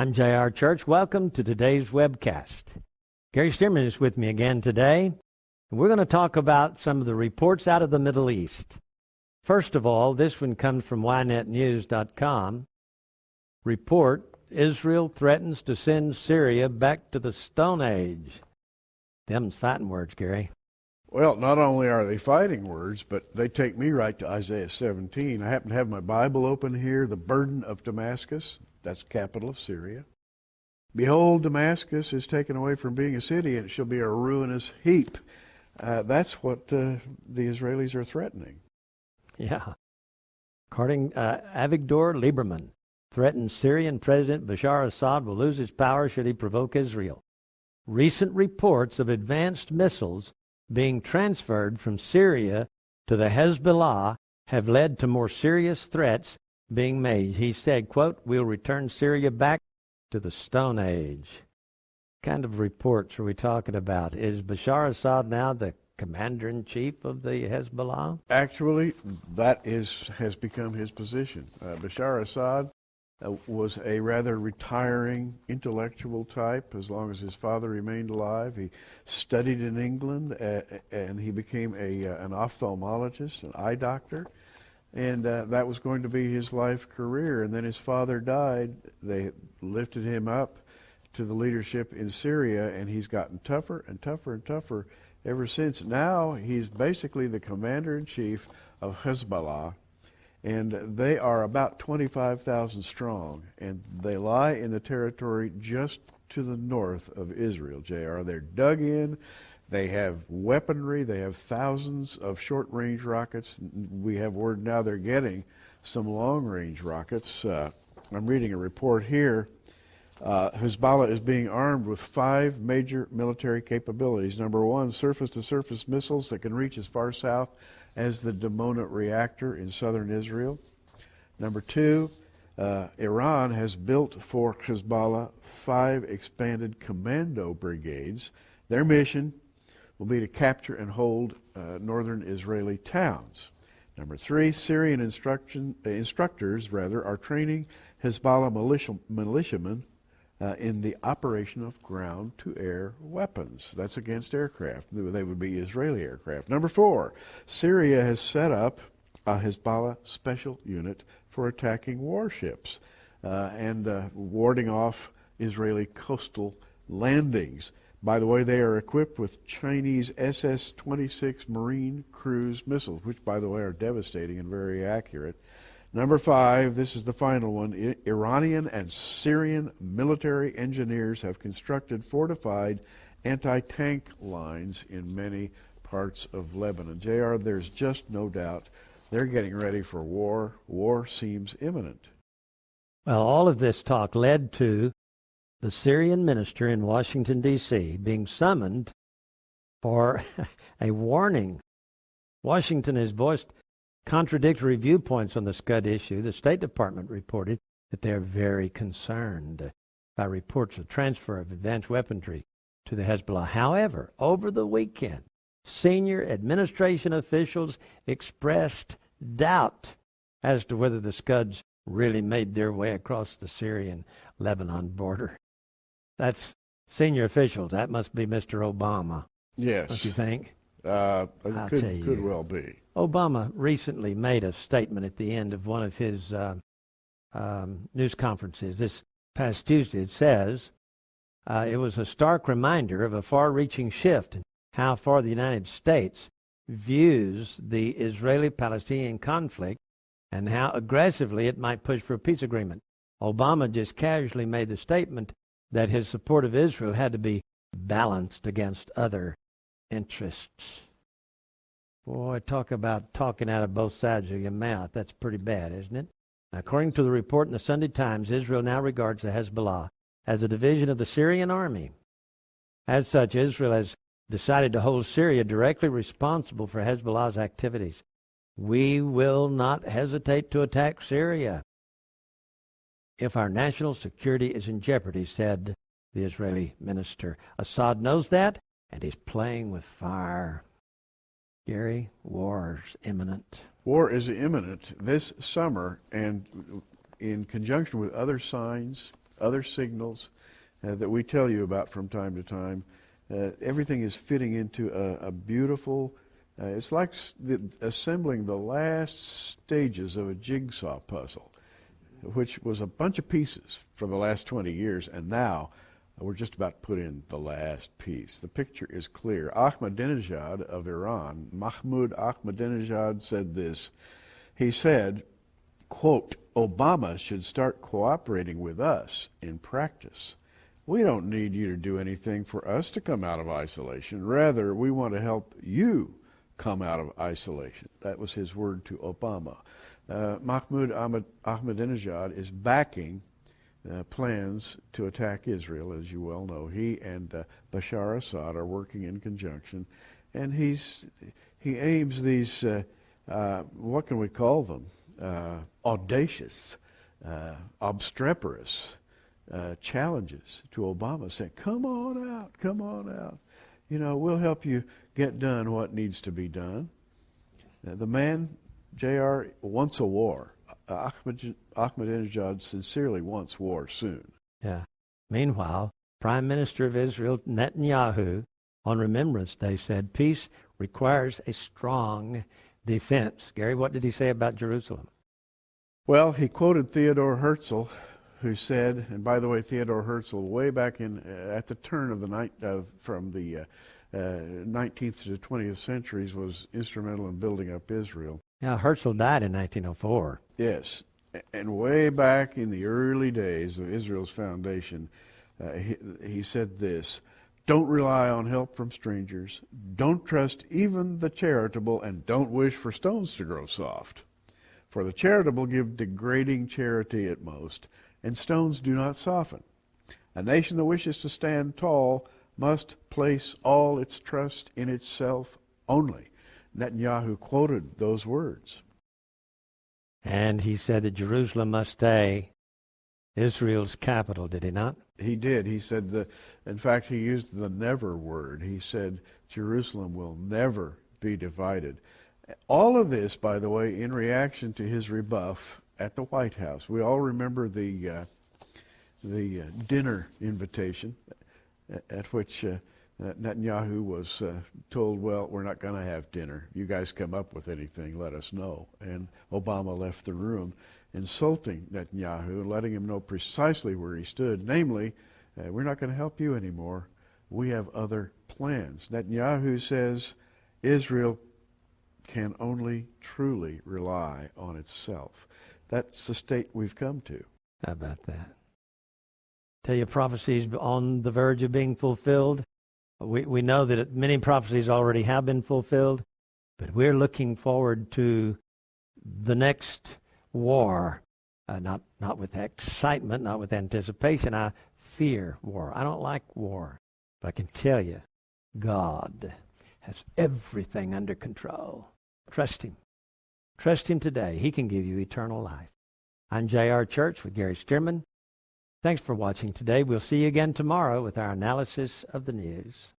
I'm J.R. Church. Welcome to today's webcast. Gary Stearman is with me again today. We're going to talk about some of the reports out of the Middle East. First of all, this one comes from ynetnews.com. Report, Israel threatens to send Syria back to the Stone Age. Them's fighting words, Gary. Well, not only are they fighting words, but they take me right to Isaiah 17. I happen to have my Bible open here, the burden of Damascus. That's the capital of Syria. Behold, Damascus is taken away from being a city, and it shall be a ruinous heap. That's what the Israelis are threatening. Yeah. According Avigdor, Lieberman threatens Syrian President Bashar Assad will lose his power should he provoke Israel. Recent reports of advanced missiles being transferred from Syria to the Hezbollah have led to more serious threats being made. He said, quote, "We'll return Syria back to the Stone Age." What kind of reports are we talking about? Is Bashar Assad now the commander-in-chief of the Hezbollah? Actually, that has become his position. Bashar Assad was a rather retiring intellectual type as long as his father remained alive. He studied in England and he became an ophthalmologist, an eye doctor. And that was going to be his life career. And then his father died. They lifted him up to the leadership in Syria, and he's gotten tougher and tougher and tougher ever since. Now he's basically the commander-in-chief of Hezbollah, and they are about 25,000 strong, and they lie in the territory just to the north of Israel, J.R. They're dug in. They have weaponry. They have thousands of short-range rockets. We have word now they're getting some long-range rockets. I'm reading a report here. Hezbollah is being armed with 5 major military capabilities. Number 1, surface-to-surface missiles that can reach as far south as the Dimona reactor in southern Israel. Number 2, Iran has built for Hezbollah 5 expanded commando brigades. Their mission will be to capture and hold northern Israeli towns. Number 3, Syrian instructors are training Hezbollah militiamen in the operation of ground-to-air weapons. That's against aircraft. They would be Israeli aircraft. Number 4, Syria has set up a Hezbollah special unit for attacking warships and warding off Israeli coastal landings. By the way, they are equipped with Chinese SS-26 Marine cruise missiles, which, by the way, are devastating and very accurate. Number 5, this is the final one. Iranian and Syrian military engineers have constructed fortified anti-tank lines in many parts of Lebanon. J.R., there's just no doubt they're getting ready for war. War seems imminent. Well, all of this talk led to the Syrian minister in Washington, D.C., being summoned for a warning. Washington has voiced contradictory viewpoints on the Scud issue. The State Department reported that they're very concerned by reports of transfer of advanced weaponry to the Hezbollah. However, over the weekend, senior administration officials expressed doubt as to whether the Scuds really made their way across the Syrian-Lebanon border. That's senior officials. That must be Mr. Obama. Yes. Don't you think? Could well be. Obama recently made a statement at the end of one of his news conferences this past Tuesday. It says, it was a stark reminder of a far-reaching shift in how far the United States views the Israeli-Palestinian conflict and how aggressively it might push for a peace agreement. Obama just casually made the statement that his support of Israel had to be balanced against other interests. Boy, talk about talking out of both sides of your mouth. That's pretty bad, isn't it? According to the report in the Sunday Times, Israel now regards the Hezbollah as a division of the Syrian army. As such, Israel has decided to hold Syria directly responsible for Hezbollah's activities. We will not hesitate to attack Syria if our national security is in jeopardy, said the Israeli minister. Assad knows that, and he's playing with fire. Gary, war's imminent. War is imminent this summer, and in conjunction with other signs other signals that we tell you about from time to time. Everything is fitting into a beautiful, it's like assembling the last stages of a jigsaw puzzle, which was a bunch of pieces for the last 20 years, and now we're just about to put in the last piece. The picture is clear. Ahmadinejad of Iran, Mahmoud Ahmadinejad, said this. He said, quote, Obama should start cooperating with us in practice. We don't need you to do anything for us to come out of isolation. Rather, we want to help you come out of isolation. That was his word to Obama. Mahmoud Ahmadinejad is backing plans to attack Israel, as you well know. He and Bashar Assad are working in conjunction, and he aims these, what can we call them, audacious, obstreperous challenges to Obama, saying, come on out. You know, we'll help you get done what needs to be done. The man, J.R., wants a war. Ahmadinejad sincerely wants war soon. Yeah. Meanwhile, Prime Minister of Israel, Netanyahu, on Remembrance Day said, peace requires a strong defense. Gary, what did he say about Jerusalem? Well, he quoted Theodor Herzl, who said, and by the way, Theodor Herzl, way back at the turn of the night, from the 19th to the 20th centuries, was instrumental in building up Israel. Yeah, Herzl died in 1904. Yes, and way back in the early days of Israel's foundation, he said this, don't rely on help from strangers, don't trust even the charitable, and don't wish for stones to grow soft. For the charitable give degrading charity at most, and stones do not soften. A nation that wishes to stand tall must place all its trust in itself only. Netanyahu quoted those words. And he said that Jerusalem must stay Israel's capital, did he not? He did. He said, in fact, he used the never word. He said, Jerusalem will never be divided. All of this, by the way, in reaction to his rebuff at the White House. We all remember the dinner invitation at which Netanyahu was told, well, we're not going to have dinner. You guys come up with anything, let us know. And Obama left the room, insulting Netanyahu and letting him know precisely where he stood, namely, we're not going to help you anymore. We have other plans. Netanyahu says Israel can only truly rely on itself. That's the state we've come to. How about that? Tell you prophecies on the verge of being fulfilled. We know that many prophecies already have been fulfilled, but we're looking forward to the next war. Not with excitement, not with anticipation. I fear war. I don't like war. But I can tell you, God has everything under control. Trust Him. Trust Him today. He can give you eternal life. I'm J.R. Church with Gary Stearman. Thanks for watching today. We'll see you again tomorrow with our analysis of the news.